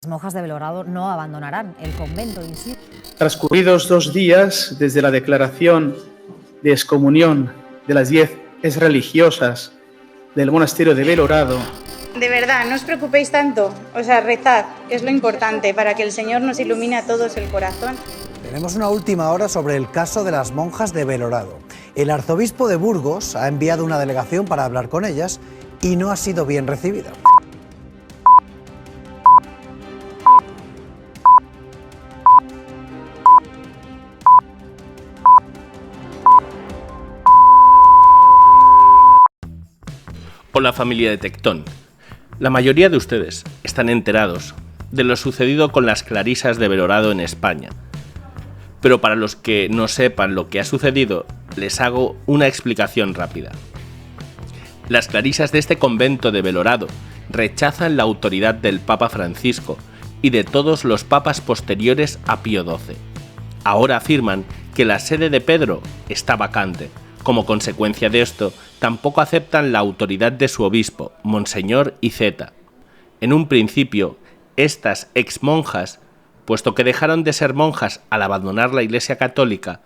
monjas de Belorado no abandonarán el convento, insisto. Transcurridos 2 días desde la declaración de excomunión de las 10 exreligiosas del monasterio de Belorado. De verdad, no os preocupéis tanto, o sea, rezad, es lo importante, para que el Señor nos ilumine a todos el corazón. Tenemos una última hora sobre el caso de las monjas de Belorado. El arzobispo de Burgos ha enviado una delegación para hablar con ellas y no ha sido bien recibida. Hola familia de Tectón. La mayoría de ustedes están enterados de lo sucedido con las clarisas de Belorado en España. Pero para los que no sepan lo que ha sucedido, les hago una explicación rápida. Las clarisas de este convento de Belorado rechazan la autoridad del Papa Francisco y de todos los papas posteriores a Pío XII. Ahora afirman que la sede de Pedro está vacante. Como consecuencia de esto, tampoco aceptan la autoridad de su obispo, Monseñor Iceta. En un principio, estas exmonjas, puesto que dejaron de ser monjas al abandonar la Iglesia Católica,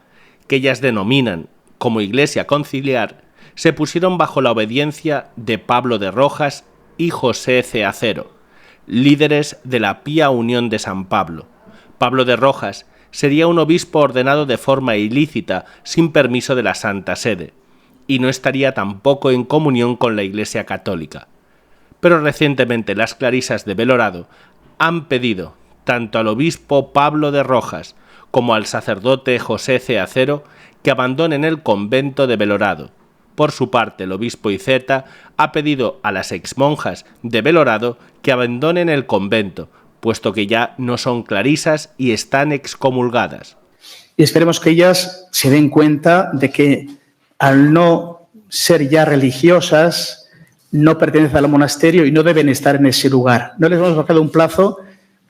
que ellas denominan como Iglesia Conciliar, se pusieron bajo la obediencia de Pablo de Rojas y José C. Acero, líderes de la Pía Unión de San Pablo. Pablo de Rojas sería un obispo ordenado de forma ilícita sin permiso de la Santa Sede, y no estaría tampoco en comunión con la Iglesia Católica. Pero recientemente las clarisas de Belorado han pedido tanto al obispo Pablo de Rojas como al sacerdote José C. Acero que abandonen el convento de Belorado. Por su parte, el obispo Iceta ha pedido a las exmonjas de Belorado que abandonen el convento, puesto que ya no son clarisas y están excomulgadas. Y esperemos que ellas se den cuenta de que al no ser ya religiosas, no pertenecen al monasterio y no deben estar en ese lugar. No les hemos marcado un plazo.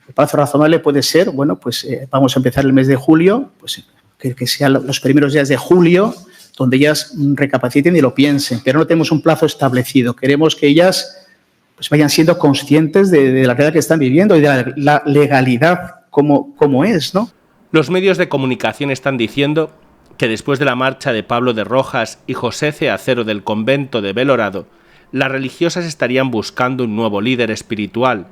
El plazo razonable puede ser, vamos a empezar el mes de julio, que sean los primeros días de julio, donde ellas recapaciten y lo piensen, pero no tenemos un plazo establecido. Queremos que ellas vayan siendo conscientes de la realidad que están viviendo y de la legalidad como es, ¿no? Los medios de comunicación están diciendo que después de la marcha de Pablo de Rojas y José C. Acero del convento de Belorado, las religiosas estarían buscando un nuevo líder espiritual,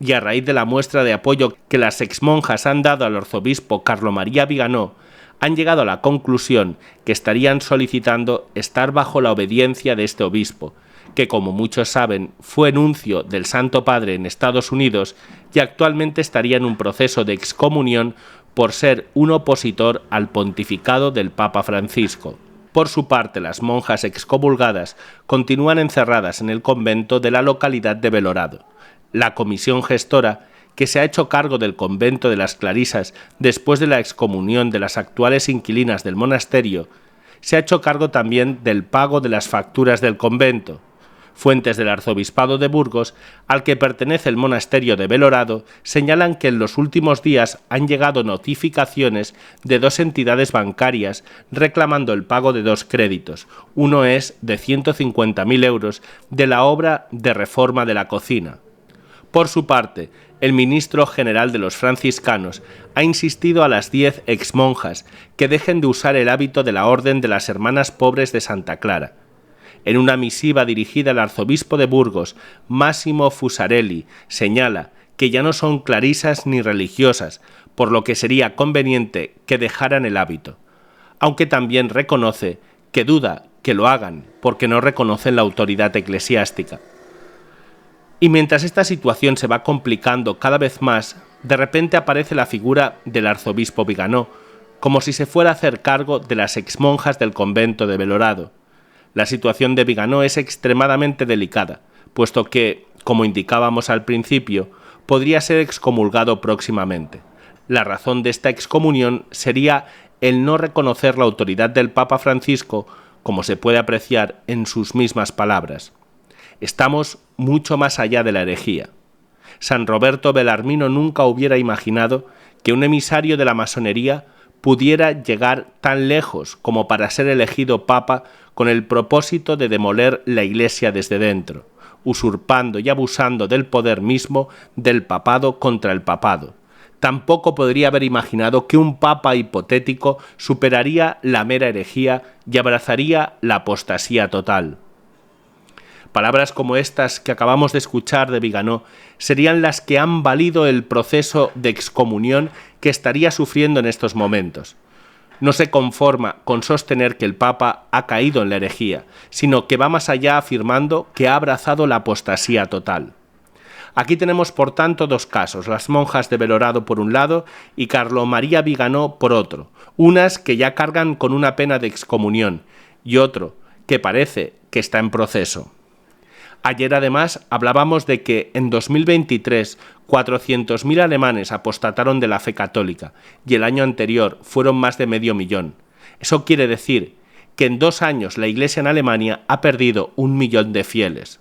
y a raíz de la muestra de apoyo que las exmonjas han dado al arzobispo Carlo María Viganò, han llegado a la conclusión que estarían solicitando estar bajo la obediencia de este obispo, que como muchos saben fue nuncio del Santo Padre en Estados Unidos y actualmente estaría en un proceso de excomunión por ser un opositor al pontificado del Papa Francisco. Por su parte, las monjas excomulgadas continúan encerradas en el convento de la localidad de Belorado. La comisión gestora, que se ha hecho cargo del convento de las Clarisas después de la excomunión de las actuales inquilinas del monasterio, se ha hecho cargo también del pago de las facturas del convento. Fuentes del arzobispado de Burgos, al que pertenece el monasterio de Belorado, señalan que en los últimos días han llegado notificaciones de 2 entidades bancarias reclamando el pago de 2 créditos. Uno es de 150.000 euros de la obra de reforma de la cocina. Por su parte, el ministro general de los franciscanos ha insistido a las 10 exmonjas que dejen de usar el hábito de la Orden de las Hermanas Pobres de Santa Clara. En una misiva dirigida al arzobispo de Burgos, Massimo Fusarelli, señala que ya no son clarisas ni religiosas, por lo que sería conveniente que dejaran el hábito, aunque también reconoce que duda que lo hagan porque no reconocen la autoridad eclesiástica. Y mientras esta situación se va complicando cada vez más, de repente aparece la figura del arzobispo Viganò, como si se fuera a hacer cargo de las exmonjas del convento de Belorado. La situación de Viganò es extremadamente delicada, puesto que, como indicábamos al principio, podría ser excomulgado próximamente. La razón de esta excomunión sería el no reconocer la autoridad del Papa Francisco, como se puede apreciar en sus mismas palabras. Estamos mucho más allá de la herejía. San Roberto Bellarmino nunca hubiera imaginado que un emisario de la masonería pudiera llegar tan lejos como para ser elegido papa con el propósito de demoler la Iglesia desde dentro, usurpando y abusando del poder mismo del papado contra el papado. Tampoco podría haber imaginado que un papa hipotético superaría la mera herejía y abrazaría la apostasía total. Palabras como estas que acabamos de escuchar de Viganò serían las que han valido el proceso de excomunión que estaría sufriendo en estos momentos. No se conforma con sostener que el Papa ha caído en la herejía, sino que va más allá afirmando que ha abrazado la apostasía total. Aquí tenemos, por tanto, dos casos, las monjas de Belorado por un lado y Carlo María Viganò por otro, unas que ya cargan con una pena de excomunión y otro que parece que está en proceso. Ayer, además, hablábamos de que en 2023 400.000 alemanes apostataron de la fe católica y el año anterior fueron más de 500.000. Eso quiere decir que en 2 años la Iglesia en Alemania ha perdido 1 millón de fieles.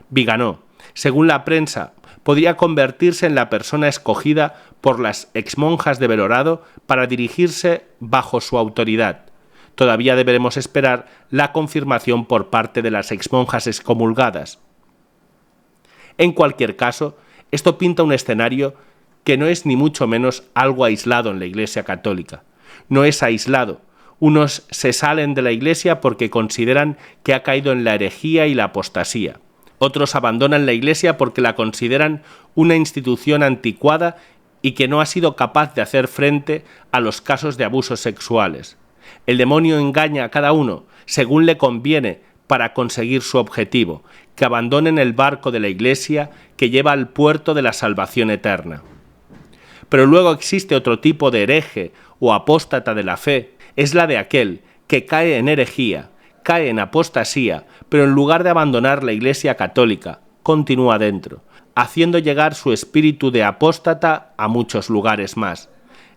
Viganò, según la prensa, podría convertirse en la persona escogida por las exmonjas de Belorado para dirigirse bajo su autoridad. Todavía deberemos esperar la confirmación por parte de las exmonjas excomulgadas. En cualquier caso, esto pinta un escenario que no es ni mucho menos algo aislado en la Iglesia católica. No es aislado. Unos se salen de la Iglesia porque consideran que ha caído en la herejía y la apostasía. Otros abandonan la Iglesia porque la consideran una institución anticuada y que no ha sido capaz de hacer frente a los casos de abusos sexuales. El demonio engaña a cada uno según le conviene para conseguir su objetivo, que abandonen el barco de la Iglesia que lleva al puerto de la salvación eterna. Pero luego existe otro tipo de hereje o apóstata de la fe, es la de aquel que cae en herejía, cae en apostasía, pero en lugar de abandonar la Iglesia católica, continúa dentro, haciendo llegar su espíritu de apóstata a muchos lugares más.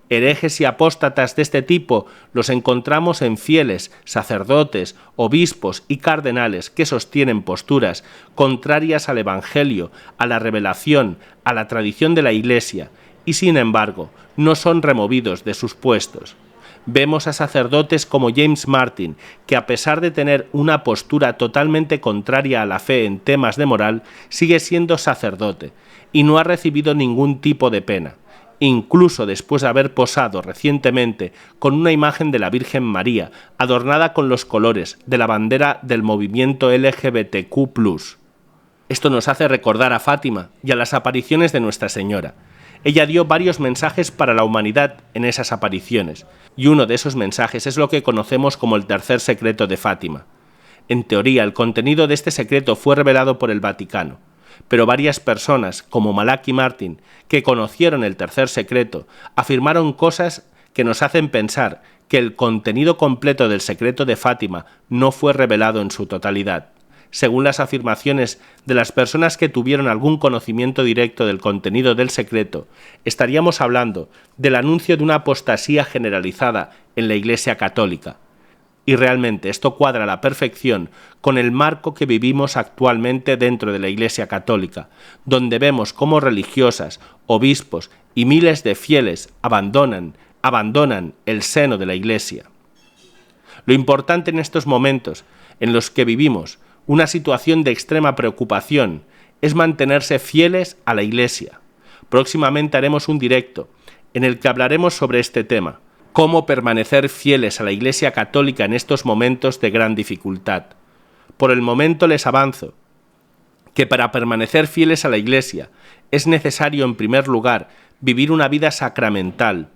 Herejes y apóstatas de este tipo los encontramos en fieles, sacerdotes, obispos y cardenales que sostienen posturas contrarias al Evangelio, a la revelación, a la tradición de la Iglesia, y sin embargo no son removidos de sus puestos. Vemos a sacerdotes como James Martin, que a pesar de tener una postura totalmente contraria a la fe en temas de moral, sigue siendo sacerdote y no ha recibido ningún tipo de pena, incluso después de haber posado recientemente con una imagen de la Virgen María, adornada con los colores de la bandera del movimiento LGBTQ+. Esto nos hace recordar a Fátima y a las apariciones de Nuestra Señora. Ella dio varios mensajes para la humanidad en esas apariciones, y uno de esos mensajes es lo que conocemos como el tercer secreto de Fátima. En teoría, el contenido de este secreto fue revelado por el Vaticano, pero varias personas, como Malachi Martin, que conocieron el tercer secreto, afirmaron cosas que nos hacen pensar que el contenido completo del secreto de Fátima no fue revelado en su totalidad. Según las afirmaciones de las personas que tuvieron algún conocimiento directo del contenido del secreto, estaríamos hablando del anuncio de una apostasía generalizada en la Iglesia católica. Y realmente esto cuadra a la perfección con el marco que vivimos actualmente dentro de la Iglesia católica, donde vemos cómo religiosas, obispos y miles de fieles abandonan el seno de la Iglesia. Lo importante en estos momentos en los que vivimos una situación de extrema preocupación es mantenerse fieles a la Iglesia. Próximamente haremos un directo en el que hablaremos sobre este tema, cómo permanecer fieles a la Iglesia católica en estos momentos de gran dificultad. Por el momento les avanzo que para permanecer fieles a la Iglesia es necesario, en primer lugar, vivir una vida sacramental,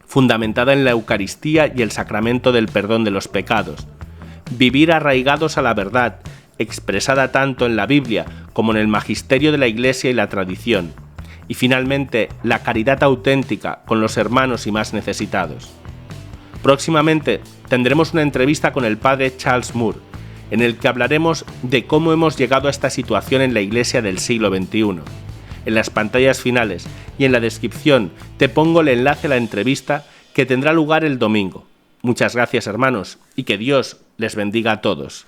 fundamentada en la Eucaristía y el sacramento del perdón de los pecados. Vivir arraigados a la verdad, expresada tanto en la Biblia como en el magisterio de la Iglesia y la tradición. Y finalmente, la caridad auténtica con los hermanos y más necesitados. Próximamente tendremos una entrevista con el padre Charles Moore, en el que hablaremos de cómo hemos llegado a esta situación en la Iglesia del siglo XXI. En las pantallas finales y en la descripción te pongo el enlace a la entrevista que tendrá lugar el domingo. Muchas gracias, hermanos, y que Dios les bendiga a todos.